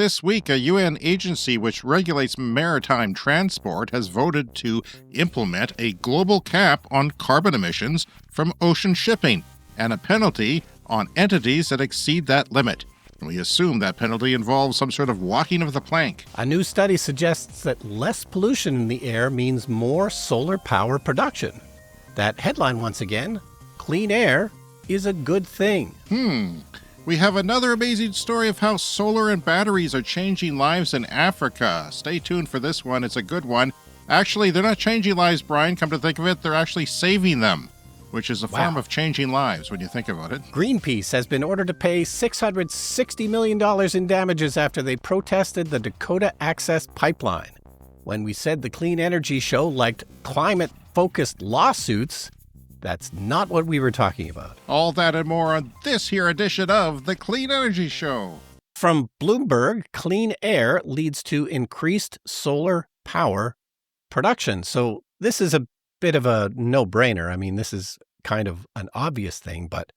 This week, a UN agency which regulates maritime transport has voted to implement a global cap on carbon emissions from ocean shipping and a penalty on entities that exceed that limit. We assume that penalty involves some sort of walking of the plank. A new study suggests that less pollution in the air means more solar power production. That headline once again, clean air is a good thing. We have another amazing story of how solar and batteries are changing lives in Africa. Stay tuned for this one. It's a good one. Actually, they're not changing lives, Brian. Come to think of it, they're actually saving them, which is a form of changing lives when you think about it. Greenpeace has been ordered to pay $660 million in damages after they protested the Dakota Access Pipeline. When we said the Clean Energy Show liked climate-focused lawsuits, that's not what we were talking about. All that and more on this here edition of the Clean Energy Show. From Bloomberg, clean air leads to increased solar power production. So this is a bit of a no-brainer. I mean, this is kind of an obvious thing, but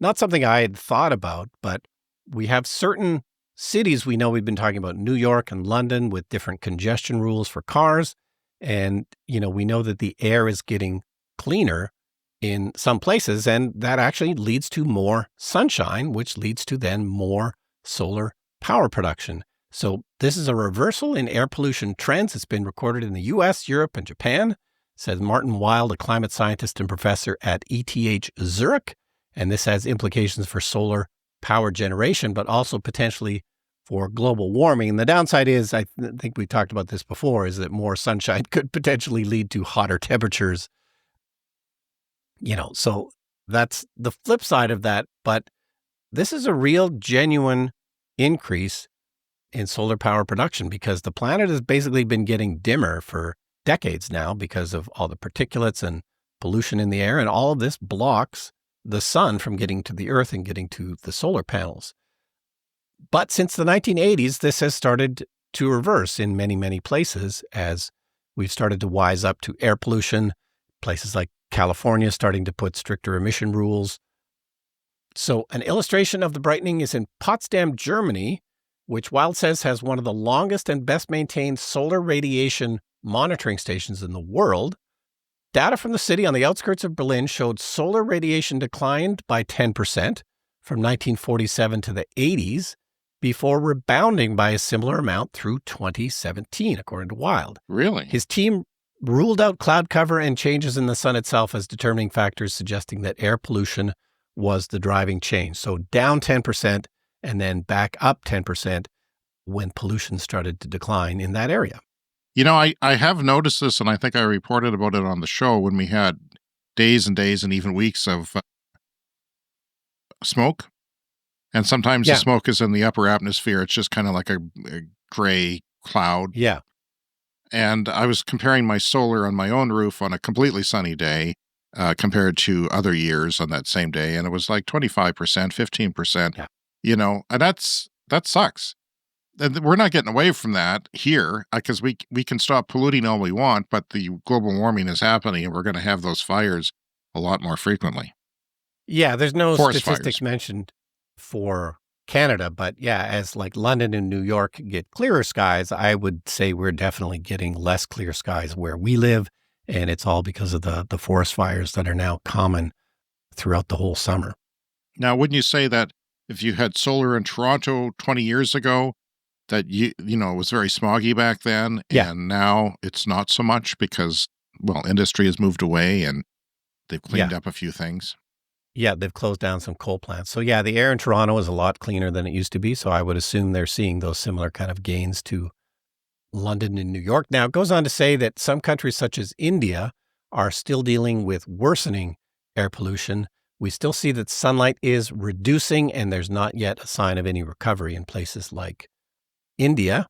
not something I had thought about. But we have certain cities we know we've been talking about, New York and London, with different congestion rules for cars. And, we know that the air is getting cleaner in some places, and that actually leads to more sunshine, which leads to then more solar power production. So this is a reversal in air pollution trends. It's been recorded in the US, Europe, and Japan, says Martin Wild, a climate scientist and professor at ETH Zurich. And this has implications for solar power generation, but also potentially for global warming. And the downside is, I think we talked about this before, is that more sunshine could potentially lead to hotter temperatures. So that's the flip side of that. But this is a real, genuine increase in solar power production because the planet has basically been getting dimmer for decades now because of all the particulates and pollution in the air. And all of this blocks the sun from getting to the earth and getting to the solar panels. But since the 1980s, this has started to reverse in many, many places as we've started to wise up to air pollution. Places like California starting to put stricter emission rules. So an illustration of the brightening is in Potsdam, Germany, which Wild says has one of the longest and best maintained solar radiation monitoring stations in the world. Data from the city on the outskirts of Berlin showed solar radiation declined by 10% from 1947 to the 80s before rebounding by a similar amount through 2017, according to Wild. Really? His team ruled out cloud cover and changes in the sun itself as determining factors, suggesting that air pollution was the driving change. So down 10% and then back up 10% when pollution started to decline in that area. I have noticed this, and I think I reported about it on the show when we had days and days and even weeks of smoke. And sometimes the smoke is in the upper atmosphere. It's just kind of like a gray cloud. Yeah. And I was comparing my solar on my own roof on a completely sunny day compared to other years on that same day. And it was like 25%, 15%, and that sucks. And we're not getting away from that here because we can stop polluting all we want, but the global warming is happening and we're going to have those fires a lot more frequently. Yeah, there's no Forest statistics fires mentioned for Canada, but as like London and New York get clearer skies, I would say we're definitely getting less clear skies where we live, and it's all because of the forest fires that are now common throughout the whole summer. Now, wouldn't you say that if you had solar in Toronto 20 years ago, that it was very smoggy back then, and now it's not so much because, industry has moved away and they've cleaned up a few things? Yeah, they've closed down some coal plants. So the air in Toronto is a lot cleaner than it used to be. So I would assume they're seeing those similar kind of gains to London and New York. Now, it goes on to say that some countries such as India are still dealing with worsening air pollution. We still see that sunlight is reducing, and there's not yet a sign of any recovery in places like India.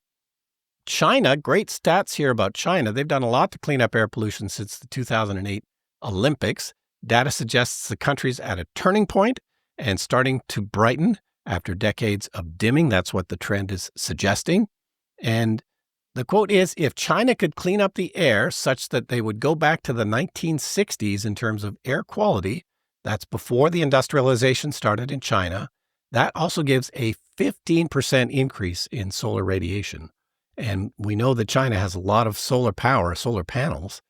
China, great stats here about China. They've done a lot to clean up air pollution since the 2008 Olympics. Data suggests the country's at a turning point and starting to brighten after decades of dimming. That's what the trend is suggesting. And the quote is, if China could clean up the air such that they would go back to the 1960s in terms of air quality, that's before the industrialization started in China, that also gives a 15% increase in solar radiation. And we know that China has a lot of solar power, solar panels.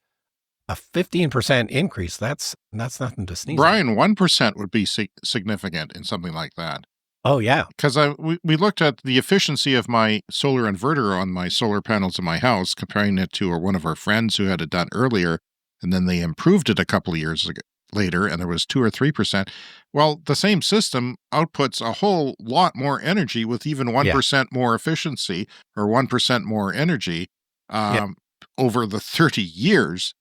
A 15% increase, that's nothing to sneeze at. Brian, 1% would be significant in something like that. Oh, yeah. Because we looked at the efficiency of my solar inverter on my solar panels in my house, comparing it to one of our friends who had it done earlier, and then they improved it a couple of years later, and there was 2 or 3%. Well, the same system outputs a whole lot more energy with even 1% more efficiency or 1% more energy Yeah. over the 30 years.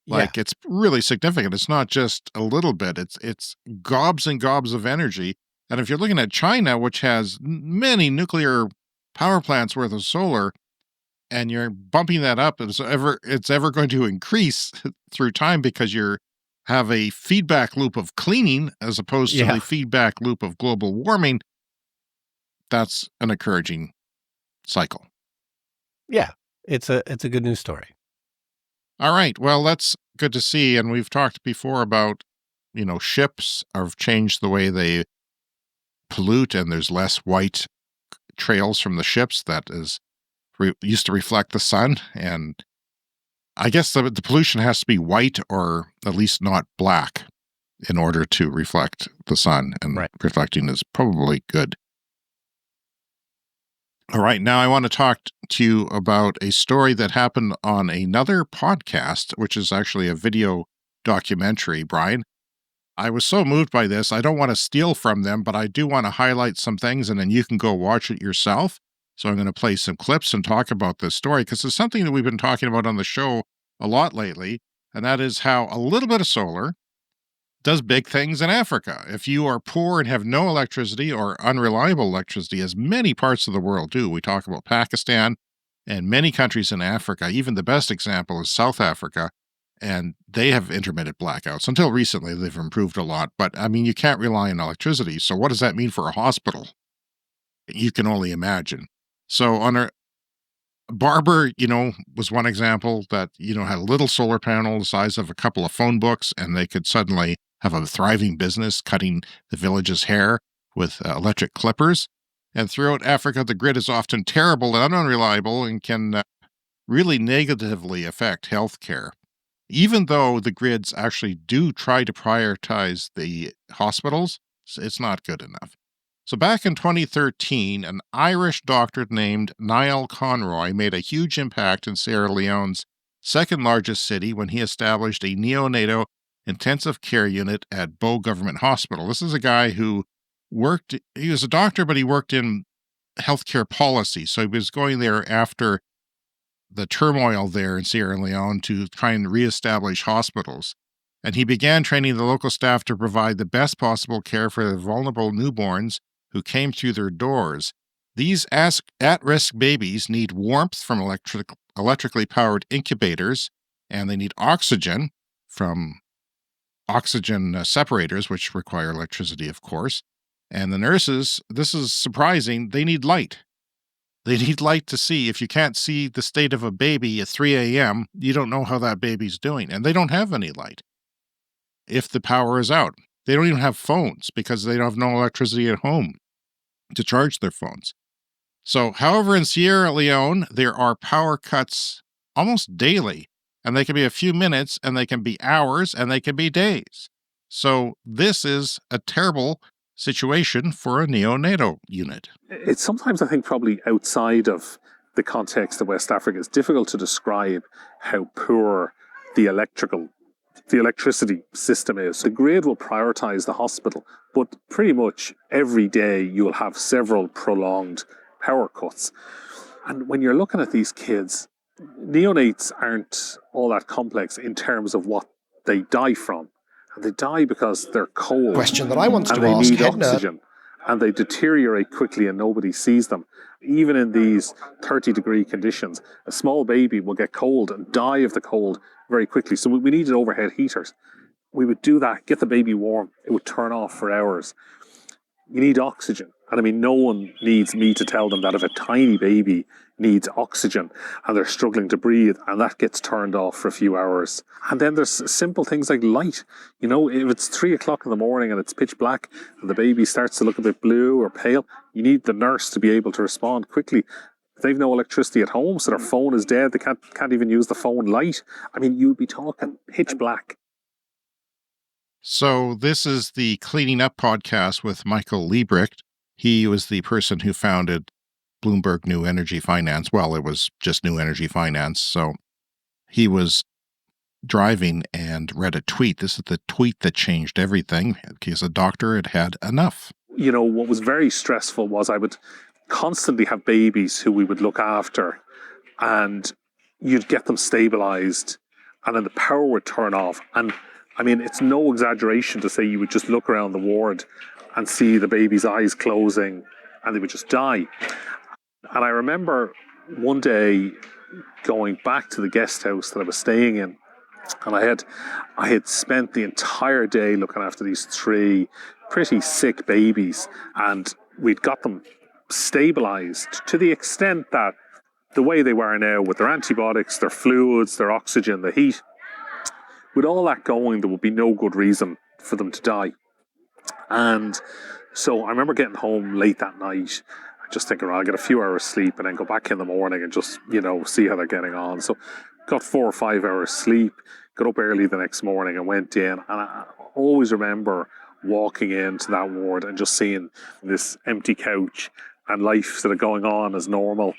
Like, it's really significant. It's not just a little bit. It's gobs and gobs of energy. And if you're looking at China, which has many nuclear power plants worth of solar, and you're bumping that up, it's ever going to increase through time because you have a feedback loop of cleaning as opposed to the feedback loop of global warming. That's an encouraging cycle. Yeah, it's a good news story. All right. Well, that's good to see. And we've talked before about, ships have changed the way they pollute, and there's less white trails from the ships that used to reflect the sun. And I guess the pollution has to be white or at least not black in order to reflect the sun. And reflecting is probably good. All right. Now I want to talk to you about a story that happened on another podcast, which is actually a video documentary, Brian. I was so moved by this. I don't want to steal from them, but I do want to highlight some things, and then you can go watch it yourself. So I'm going to play some clips and talk about this story because it's something that we've been talking about on the show a lot lately, and that is how a little bit of solar does big things in Africa. If you are poor and have no electricity or unreliable electricity, as many parts of the world do, we talk about Pakistan and many countries in Africa. Even the best example is South Africa, and they have intermittent blackouts. Until recently, they've improved a lot. But, I mean, you can't rely on electricity. So what does that mean for a hospital? You can only imagine. So on a barber, was one example that, had a little solar panel the size of a couple of phone books, and they could suddenly have a thriving business cutting the village's hair with electric clippers. And throughout Africa, the grid is often terrible and unreliable and can really negatively affect healthcare. Even though the grids actually do try to prioritize the hospitals, it's not good enough. So back in 2013, an Irish doctor named Niall Conroy made a huge impact in Sierra Leone's second largest city when he established a neonatal intensive care unit at Bow Government Hospital. This is a guy who he was a doctor, but he worked in healthcare policy. So he was going there after the turmoil there in Sierra Leone to try and reestablish hospitals. And he began training the local staff to provide the best possible care for the vulnerable newborns who came through their doors. These at-risk babies need warmth from electrically powered incubators, and they need oxygen from oxygen separators, which require electricity, of course. And the nurses, this is surprising, they need light. They need light to see. If you can't see the state of a baby at 3 a.m., you don't know how that baby's doing. And they don't have any light if the power is out. They don't even have phones because they don't have no electricity at home to charge their phones. So, however, in Sierra Leone, there are power cuts almost daily, and they can be a few minutes, and they can be hours, and they can be days. So this is a terrible situation for a neonatal unit. It's sometimes, I think, probably outside of the context of West Africa, it's difficult to describe how poor the electricity system is. The grid will prioritize the hospital, but pretty much every day you will have several prolonged power cuts. And when you're looking at these kids, neonates aren't all that complex in terms of what they die from. And they die because they're cold. Question that I want to and they ask need oxygen. And they deteriorate quickly and nobody sees them. Even in these 30-degree conditions, a small baby will get cold and die of the cold very quickly. So we needed overhead heaters. We would do that, get the baby warm. It would turn off for hours. You need oxygen. And I mean, no one needs me to tell them that if a tiny baby needs oxygen and they're struggling to breathe and that gets turned off for a few hours. And then there's simple things like light. You know, if it's 3 o'clock in the morning and it's pitch black and the baby starts to look a bit blue or pale, you need the nurse to be able to respond quickly. They've no electricity at home, so their phone is dead. They can't even use the phone light. I mean, you'd be talking pitch black. So this is the Cleaning Up podcast with Michael Liebrecht. He was the person who founded Bloomberg New Energy Finance. Well, it was just New Energy Finance. So he was driving and read a tweet. This is the tweet that changed everything. He's a doctor had had enough. You know, what was very stressful was I would constantly have babies who we would look after, and you'd get them stabilized and then the power would turn off. And I mean, it's no exaggeration to say you would just look around the ward and see the baby's eyes closing and they would just die. And I remember one day going back to the guest house that I was staying in, and I had spent the entire day looking after these 3 pretty sick babies, and we'd got them stabilized to the extent that the way they were now, with their antibiotics, their fluids, their oxygen, the heat, with all that going, there would be no good reason for them to die. And so I remember getting home late that night, just thinking, I'll get a few hours sleep and then go back in the morning and just, you know, see how they're getting on. So got 4 or 5 hours sleep, got up early the next morning and went in. And I always remember walking into that ward and just seeing this empty couch and life sort of going on as normal,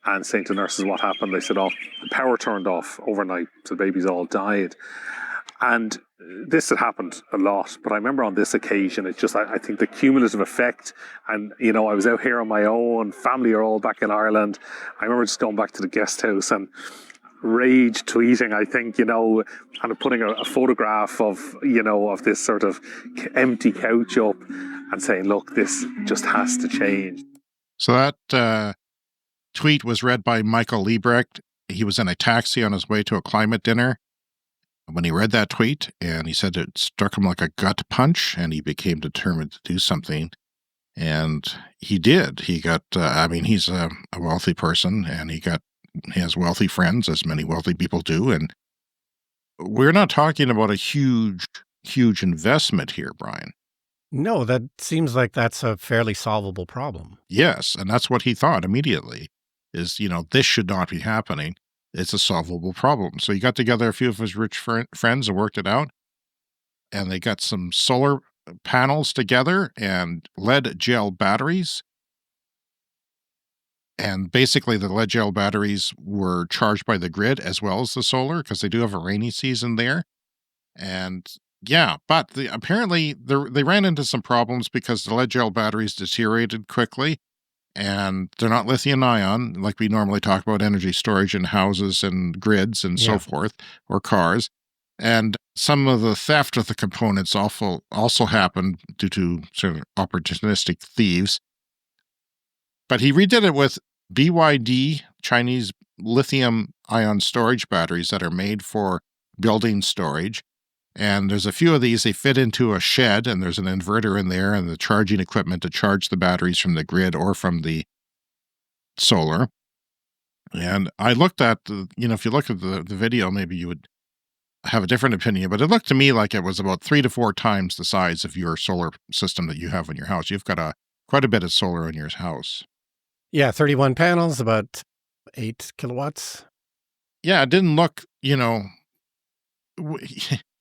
and saying to nurses what happened. They said, oh, the power turned off overnight, so the babies all died. And this had happened a lot, but I remember on this occasion, it's just, I think the cumulative effect, and, you know, I was out here on my own, family are all back in Ireland. I remember just going back to the guest house and rage tweeting, I think, you know, and putting a photograph of, you know, of this sort of empty couch up and saying, look, this just has to change. So that tweet was read by Michael Liebrecht. He was in a taxi on his way to a climate dinner when he read that tweet, and he said it struck him like a gut punch, and he became determined to do something. And he did. He got, he's a wealthy person, and he has wealthy friends, as many wealthy people do. And we're not talking about a huge investment here, Brian. No, that seems like that's a fairly solvable problem. Yes, and that's what he thought immediately, is, you know, this should not be happening. It's a solvable problem. So he got together a few of his rich friends and worked it out. And they got some solar panels together and lead gel batteries. And basically the lead gel batteries were charged by the grid as well as the solar, because they do have a rainy season there. And yeah, but apparently they ran into some problems because the lead gel batteries deteriorated quickly, and they're not lithium ion like we normally talk about energy storage in houses and grids and so forth, or cars. And some of the theft of the components also happened due to sort of opportunistic thieves. But he redid it with BYD, Chinese lithium ion storage batteries that are made for building storage. And there's a few of these, they fit into a shed, and there's an inverter in there and the charging equipment to charge the batteries from the grid or from the solar. And I looked at, if you look at the video, maybe you would have a different opinion, but it looked to me like it was about 3 to 4 times the size of your solar system that you have in your house. You've got quite a bit of solar in your house. Yeah, 31 panels, about 8 kilowatts. Yeah, it didn't look,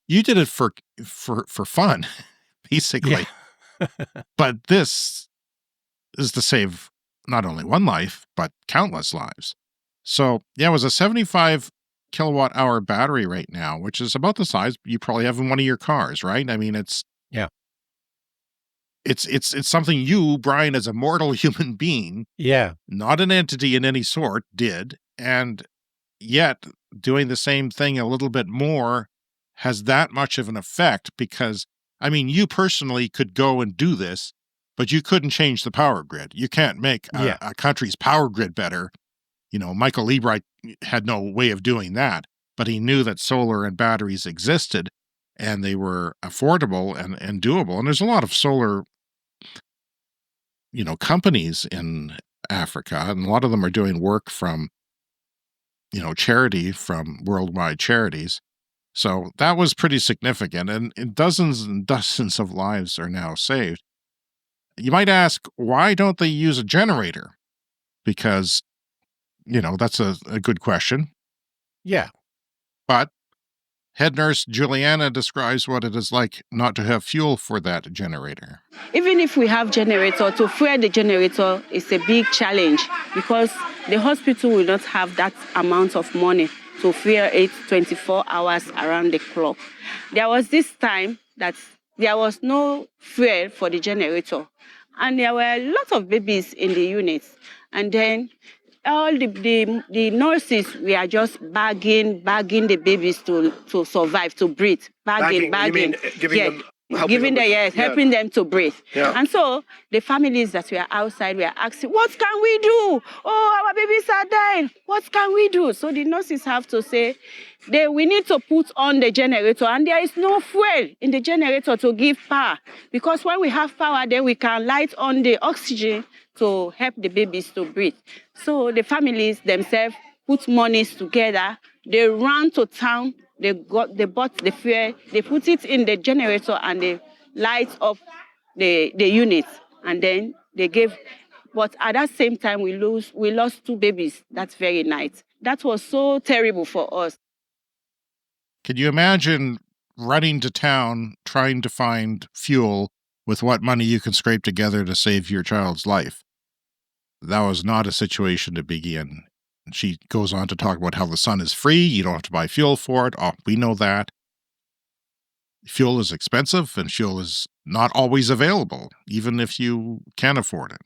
you did it for fun, basically. Yeah. But this is to save not only one life, but countless lives. So yeah, it was a 75 kilowatt hour battery right now, which is about the size you probably have in one of your cars, right? I mean, it's something you, Brian, as a mortal human being, not an entity in any sort, did, and yet doing the same thing a little bit more has that much of an effect, because, I mean, you personally could go and do this, but you couldn't change the power grid. You can't make a country's power grid better. Michael Liebrecht had no way of doing that, but he knew that solar and batteries existed, and they were affordable and doable. And there's a lot of solar, companies in Africa, and a lot of them are doing work from, charity, from worldwide charities. So that was pretty significant, and dozens and dozens of lives are now saved. You might ask, why don't they use a generator? Because, that's a good question. Yeah. But head nurse Juliana describes what it is like not to have fuel for that generator. Even if we have generator, to fuel the generator is a big challenge because the hospital will not have that amount of money to fuel it 24 hours around the clock. There was this time that there was no fuel for the generator, and there were a lot of babies in the units. And then all the nurses, we are just bagging the babies to survive, to breathe. Bagging. You mean giving them, helping them to breathe. Yeah. And so the families that were outside were asking, what can we do? Oh, our babies are dying. What can we do? So the nurses have to say, we need to put on the generator, and there is no fuel in the generator to give power. Because when we have power, then we can light on the oxygen to help the babies to breathe. So the families themselves put monies together. They ran to town. They bought the fuel. They put it in the generator and they light up the unit. And then they gave. But at that same time, we lost 2 babies that very night. That was so terrible for us. Can you imagine running to town trying to find fuel with what money you can scrape together to save your child's life? That was not a situation to begin. She goes on to talk about how the sun is free. You don't have to buy fuel for it. Oh, we know that. Fuel is expensive, and fuel is not always available, even if you can afford it.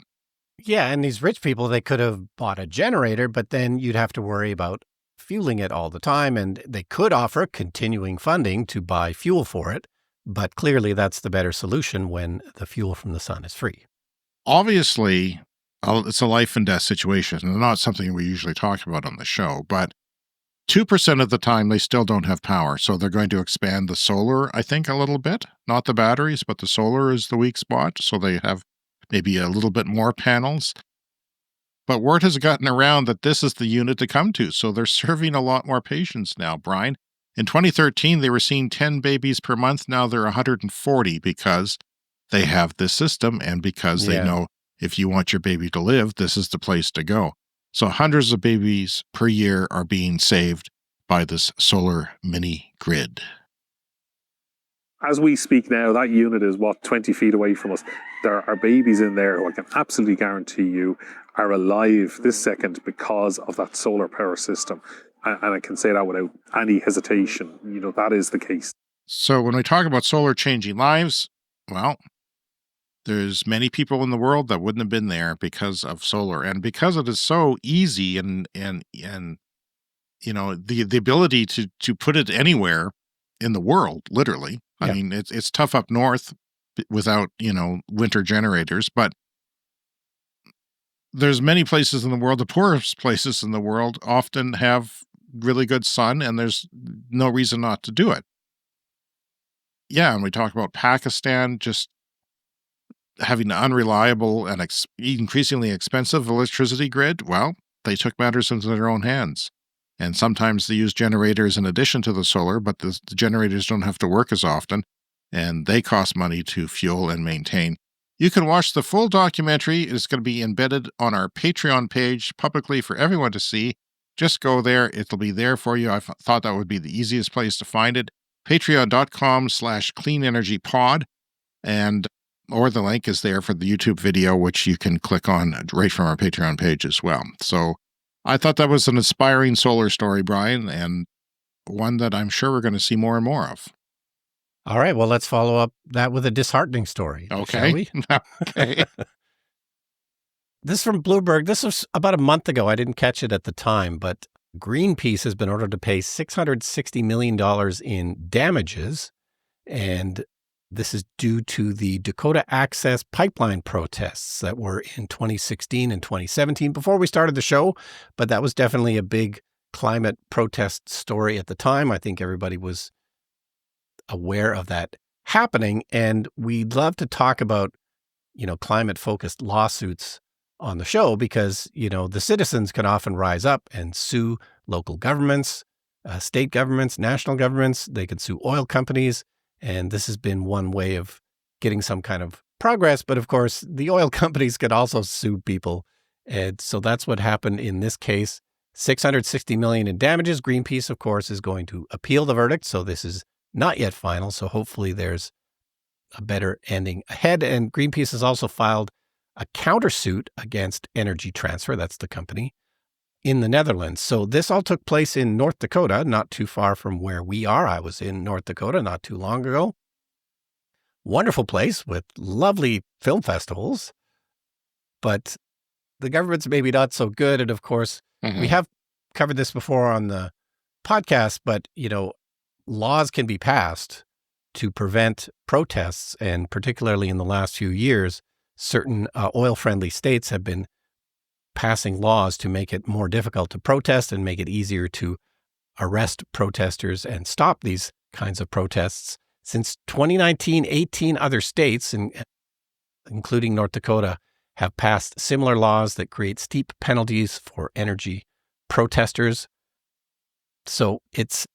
Yeah, and these rich people, they could have bought a generator, but then you'd have to worry about fueling it all the time, and they could offer continuing funding to buy fuel for it, but clearly that's the better solution when the fuel from the sun is free. Obviously, it's a life and death situation, and not something we usually talk about on the show, but 2% of the time they still don't have power, so they're going to expand the solar, I think, a little bit. Not the batteries, but the solar is the weak spot, so they have maybe a little bit more panels. But word has gotten around that this is the unit to come to, so they're serving a lot more patients now, Brian. In 2013, they were seeing 10 babies per month. Now they're 140 because they have this system and because they know if you want your baby to live, this is the place to go. So hundreds of babies per year are being saved by this solar mini grid. As we speak now, that unit is, 20 feet away from us. There are babies in there who I can absolutely guarantee you are alive this second because of that solar power system. And I can say that without any hesitation. That is the case. So when we talk about solar changing lives, well, there's many people in the world that wouldn't have been there because of solar, and because it is so easy and the ability to put it anywhere in the world, literally. Yeah. I mean, it's tough up north without, winter generators, but there's many places in the world, the poorest places in the world often have really good sun, and there's no reason not to do it. Yeah, and we talk about Pakistan just having an unreliable and increasingly expensive electricity grid. Well, they took matters into their own hands. And sometimes they use generators in addition to the solar, but the generators don't have to work as often, and they cost money to fuel and maintain. You can watch the full documentary. It's going to be embedded on our Patreon page publicly for everyone to see. Just go there. It'll be there for you. I thought that would be the easiest place to find it. Patreon.com/cleanenergypod. Or the link is there for the YouTube video, which you can click on right from our Patreon page as well. So I thought that was an inspiring solar story, Brian, and one that I'm sure we're going to see more and more of. All right. Well, let's follow up that with a disheartening story. Okay. Shall we? Okay. This is from Bloomberg. This was about a month ago. I didn't catch it at the time, but Greenpeace has been ordered to pay $660 million in damages, and this is due to the Dakota Access Pipeline protests that were in 2016 and 2017 before we started the show, but that was definitely a big climate protest story at the time. I think everybody was aware of that happening, and we'd love to talk about climate-focused lawsuits on the show because, the citizens can often rise up and sue local governments, state governments, national governments. They could sue oil companies. And this has been one way of getting some kind of progress. But of course, the oil companies could also sue people. And so that's what happened in this case. $660 million in damages. Greenpeace, of course, is going to appeal the verdict. So this is not yet final. So hopefully there's a better ending ahead. And Greenpeace has also filed a countersuit against Energy Transfer, that's the company, in the Netherlands. So this all took place in North Dakota, not too far from where we are. I was in North Dakota not too long ago. Wonderful place with lovely film festivals, but the government's maybe not so good. And of course, we have covered this before on the podcast, but, laws can be passed to prevent protests. And particularly in the last few years, certain oil-friendly states have been passing laws to make it more difficult to protest and make it easier to arrest protesters and stop these kinds of protests. Since 2019, 18 other states, including North Dakota, have passed similar laws that create steep penalties for energy protesters. So it's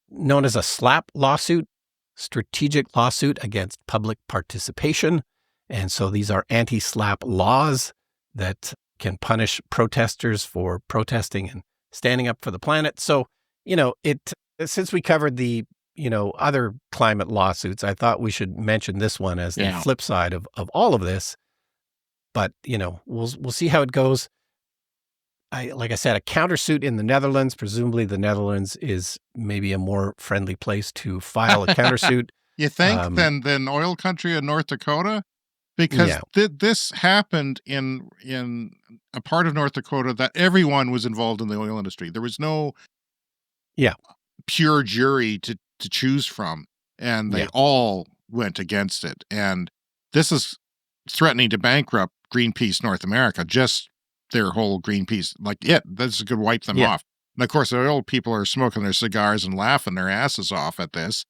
known as a SLAP lawsuit, strategic lawsuit against public participation. And so these are anti-SLAP laws that can punish protesters for protesting and standing up for the planet. So, since we covered the, other climate lawsuits, I thought we should mention this one as the flip side of all of this. But, we'll see how it goes. Like I said, a countersuit in the Netherlands. Presumably the Netherlands is maybe a more friendly place to file a countersuit. You think than oil country of North Dakota? Because this happened in a part of North Dakota that everyone was involved in the oil industry. There was no pure jury to choose from, and they all went against it. And this is threatening to bankrupt Greenpeace North America, just their whole Greenpeace. This could wipe them off. And of course, the oil people are smoking their cigars and laughing their asses off at this.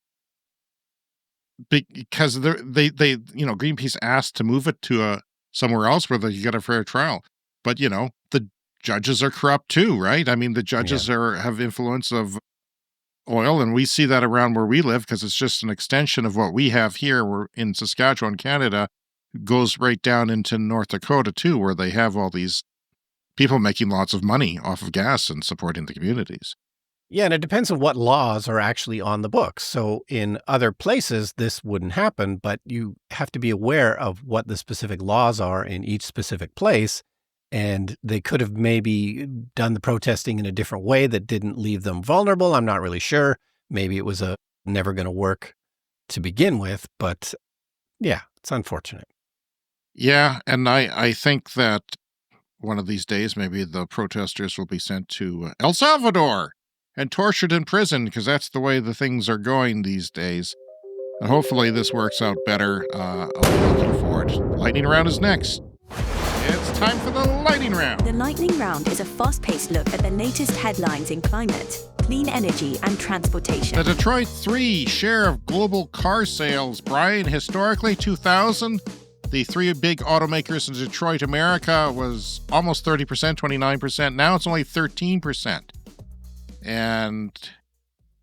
Because Greenpeace asked to move it to somewhere else where they get a fair trial. But, the judges are corrupt too, right? I mean, the judges have influence of oil, and we see that around where we live because it's just an extension of what we have here. We're in Saskatchewan, Canada, goes right down into North Dakota too, where they have all these people making lots of money off of gas and supporting the communities. Yeah, and it depends on what laws are actually on the books. So in other places, this wouldn't happen, but you have to be aware of what the specific laws are in each specific place. And they could have maybe done the protesting in a different way that didn't leave them vulnerable. I'm not really sure. Maybe it was never going to work to begin with, but it's unfortunate. Yeah, and I think that one of these days, maybe the protesters will be sent to El Salvador and tortured in prison, because that's the way the things are going these days. And hopefully this works out better. I'm looking forward. Lightning round is next. It's time for the lightning round. The lightning round is a fast-paced look at the latest headlines in climate, clean energy, and transportation. The Detroit 3 share of global car sales. Brian, historically 2000, the three big automakers in Detroit, America, was almost 30%, 29%. Now it's only 13%. And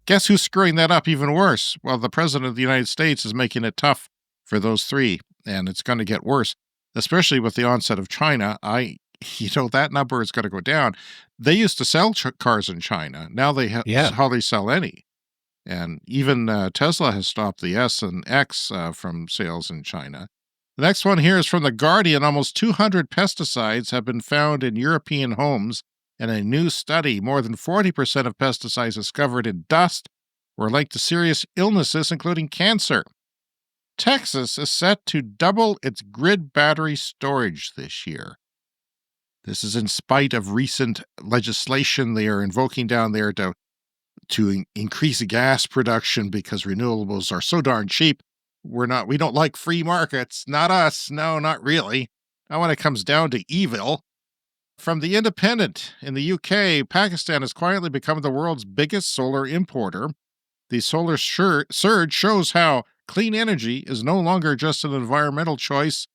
guess who's screwing that up even worse? Well, the president of the United States is making it tough for those three, and it's going to get worse, especially with the onset of China. That number is going to go down. They used to sell cars in China. Now they hardly sell any. And even Tesla has stopped the S and X from sales in China. The next one here is from The Guardian. Almost 200 pesticides have been found in European homes. In a new study, more than 40% of pesticides discovered in dust were linked to serious illnesses, including cancer. Texas is set to double its grid battery storage this year. This is in spite of recent legislation they are invoking down there to increase gas production because renewables are so darn cheap. We don't like free markets. Not us. No, not really. Not when it comes down to evil. From The Independent, in the UK, Pakistan has quietly become the world's biggest solar importer. The solar surge shows how clean energy is no longer just an environmental choice,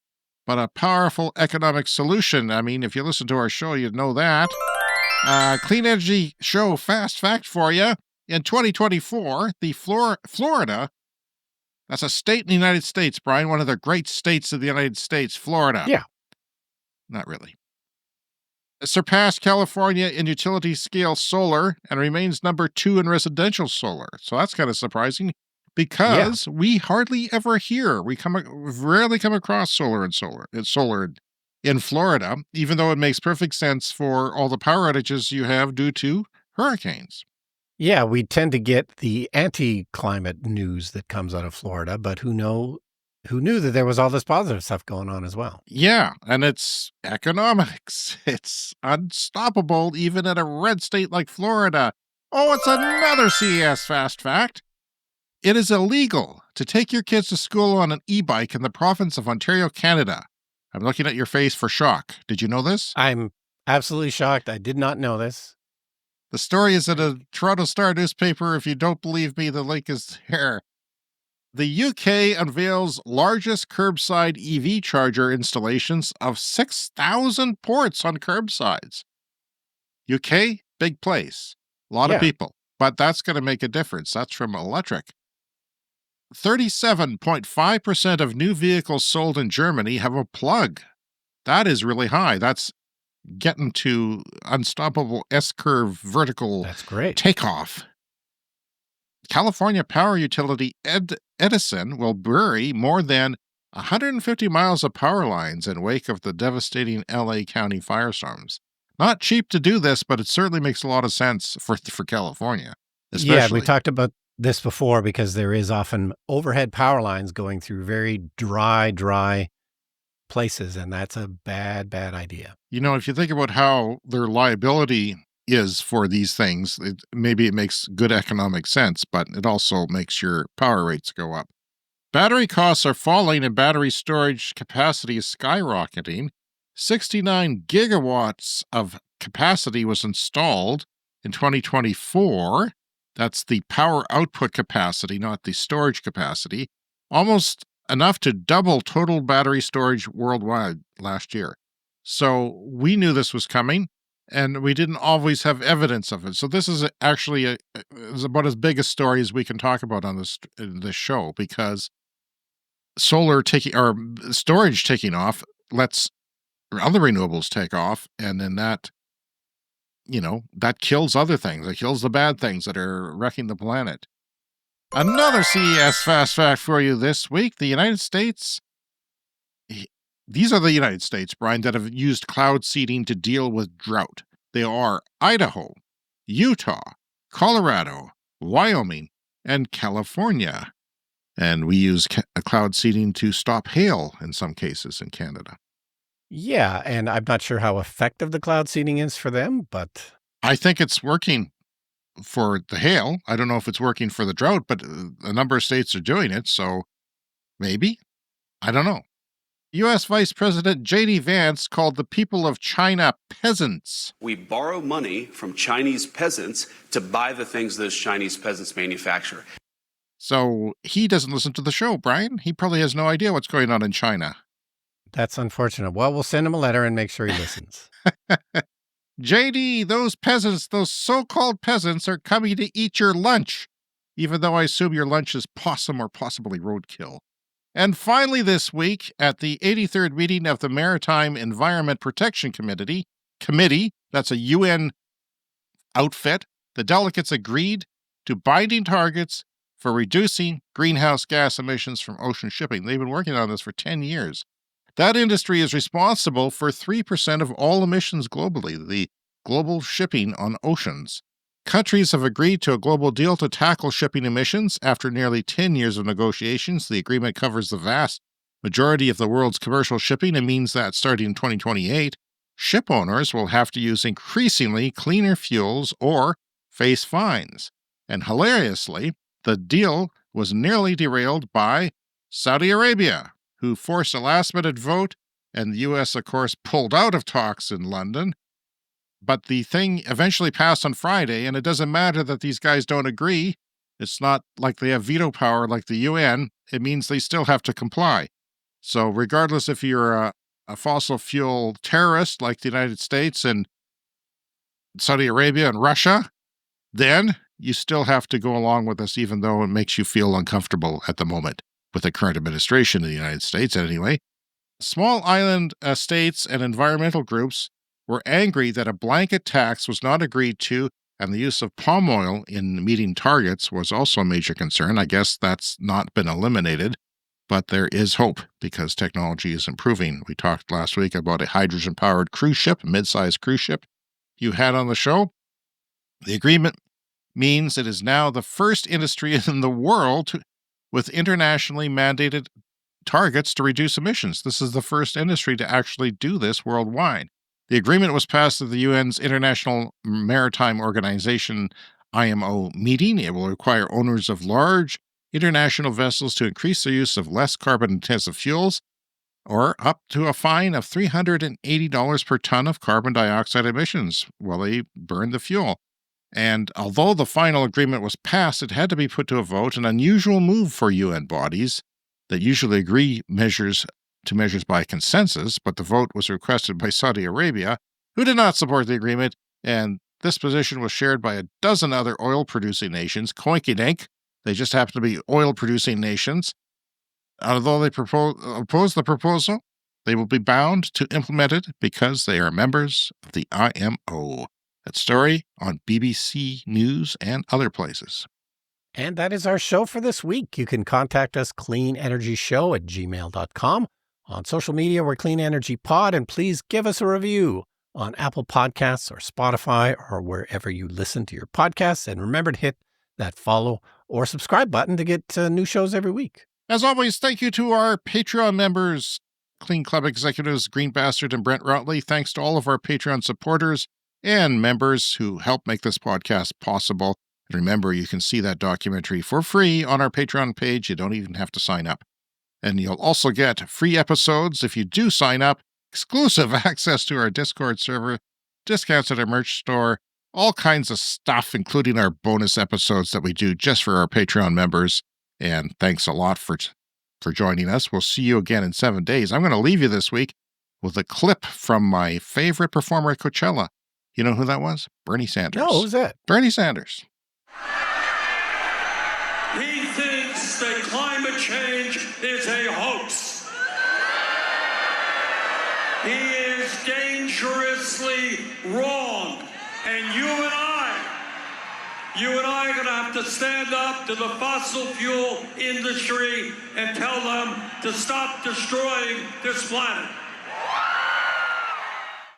but a powerful economic solution. I mean, if you listen to our show, you'd know that. Clean Energy Show fast fact for you. In 2024, the Florida, that's a state in the United States, Brian, one of the great states of the United States, Florida. Yeah. Not really. Surpassed California in utility scale solar and remains number 2 in residential solar. So that's kind of surprising because we hardly ever hear. We rarely come across solar in Florida, even though it makes perfect sense for all the power outages you have due to hurricanes. Yeah, we tend to get the anti-climate news that comes out of Florida, but who knew that there was all this positive stuff going on as well? Yeah, and it's economics. It's unstoppable even in a red state like Florida. Oh, it's another CES fast fact. It is illegal to take your kids to school on an e-bike in the province of Ontario, Canada. I'm looking at your face for shock. Did you know this? I'm absolutely shocked. I did not know this. The story is in a Toronto Star newspaper. If you don't believe me, the link is there. The UK unveils largest curbside EV charger installations of 6,000 ports on curbsides. UK, big place. A lot of people. But that's going to make a difference. That's from electric. 37.5% of new vehicles sold in Germany have a plug. That is really high. That's getting to unstoppable S-curve vertical takeoff. California power utility Edison will bury more than 150 miles of power lines in wake of the devastating LA County firestorms. Not cheap to do this, but it certainly makes a lot of sense for California. Especially. Yeah, we talked about this before because there is often overhead power lines going through very dry places, and that's a bad idea. You know, if you think about how their liability is for these things, maybe it makes good economic sense, but it also makes your power rates go up. Battery costs are falling and battery storage capacity is skyrocketing. 69 gigawatts of capacity was installed in 2024. That's the power output capacity, not the storage capacity. Almost enough to double total battery storage worldwide last year. So we knew this was coming, and we didn't always have evidence of it. So this is actually is about as big a story as we can talk about on this show, because storage taking off lets other renewables take off, and then that kills other things. It kills the bad things that are wrecking the planet. Another CES fast fact for you this week. The United States, these are the United States, Brian, that have used cloud seeding to deal with drought. They are Idaho, Utah, Colorado, Wyoming, and California. And we use cloud seeding to stop hail in some cases in Canada. Yeah, and I'm not sure how effective the cloud seeding is for them, but I think it's working for the hail. I don't know if it's working for the drought, but a number of states are doing it, so maybe. I don't know. U.S. Vice President J.D. Vance called the people of China peasants. We borrow money from Chinese peasants to buy the things those Chinese peasants manufacture. So he doesn't listen to the show, Brian. He probably has no idea what's going on in China. That's unfortunate. Well, we'll send him a letter and make sure he listens. JD, those peasants, those so-called peasants are coming to eat your lunch, even though I assume your lunch is possum or possibly roadkill. And finally this week, at the 83rd meeting of the Maritime Environment Protection Committee, that's a UN outfit, the delegates agreed to binding targets for reducing greenhouse gas emissions from ocean shipping. They've been working on this for 10 years. That industry is responsible for 3% of all emissions globally, the global shipping on oceans. Countries have agreed to a global deal to tackle shipping emissions. After nearly 10 years of negotiations, the agreement covers the vast majority of the world's commercial shipping and means that starting in 2028, ship owners will have to use increasingly cleaner fuels or face fines. And hilariously, the deal was nearly derailed by Saudi Arabia, who forced a last-minute vote, and the U.S., of course, pulled out of talks in London. But the thing eventually passed on Friday, and it doesn't matter that these guys don't agree. It's not like they have veto power like the UN. It means they still have to comply. So regardless if you're a fossil fuel terrorist like the United States and Saudi Arabia and Russia, then you still have to go along with us, even though it makes you feel uncomfortable at the moment with the current administration in the United States, anyway. Small island states and environmental groups were angry that a blanket tax was not agreed to, and the use of palm oil in meeting targets was also a major concern. I guess that's not been eliminated, but there is hope because technology is improving. We talked last week about a hydrogen-powered cruise ship, mid-sized cruise ship you had on the show. The agreement means it is now the first industry in the world with internationally mandated targets to reduce emissions. This is the first industry to actually do this worldwide. The agreement was passed at the UN's International Maritime Organization, IMO, meeting. It will require owners of large international vessels to increase their use of less carbon-intensive fuels, or up to a fine of $380 per ton of carbon dioxide emissions while they burn the fuel. And although the final agreement was passed, it had to be put to a vote, an unusual move for UN bodies that usually agree measures by consensus, but the vote was requested by Saudi Arabia, who did not support the agreement, and this position was shared by a dozen other oil-producing nations. Coinkydink, they just happen to be oil-producing nations. Although they oppose the proposal, they will be bound to implement it because they are members of the IMO. That story on BBC News and other places. And that is our show for this week. You can contact us, cleanenergyshow@gmail.com. On social media, we're Clean Energy Pod, and please give us a review on Apple Podcasts or Spotify or wherever you listen to your podcasts. And remember to hit that follow or subscribe button to get new shows every week. As always, thank you to our Patreon members, Clean Club executives Green Bastard and Brent Routley. Thanks to all of our Patreon supporters and members who help make this podcast possible. And remember, you can see that documentary for free on our Patreon page. You don't even have to sign up. And you'll also get free episodes if you do sign up, exclusive access to our Discord server, discounts at our merch store, all kinds of stuff, including our bonus episodes that we do just for our Patreon members. And thanks a lot for joining us. We'll see you again in 7 days. I'm going to leave you this week with a clip from my favorite performer at Coachella. You know who that was? Bernie Sanders. No, who's that? Bernie Sanders. He thinks that climate change is a hoax. He is dangerously wrong. And you and I are going to have to stand up to the fossil fuel industry and tell them to stop destroying this planet.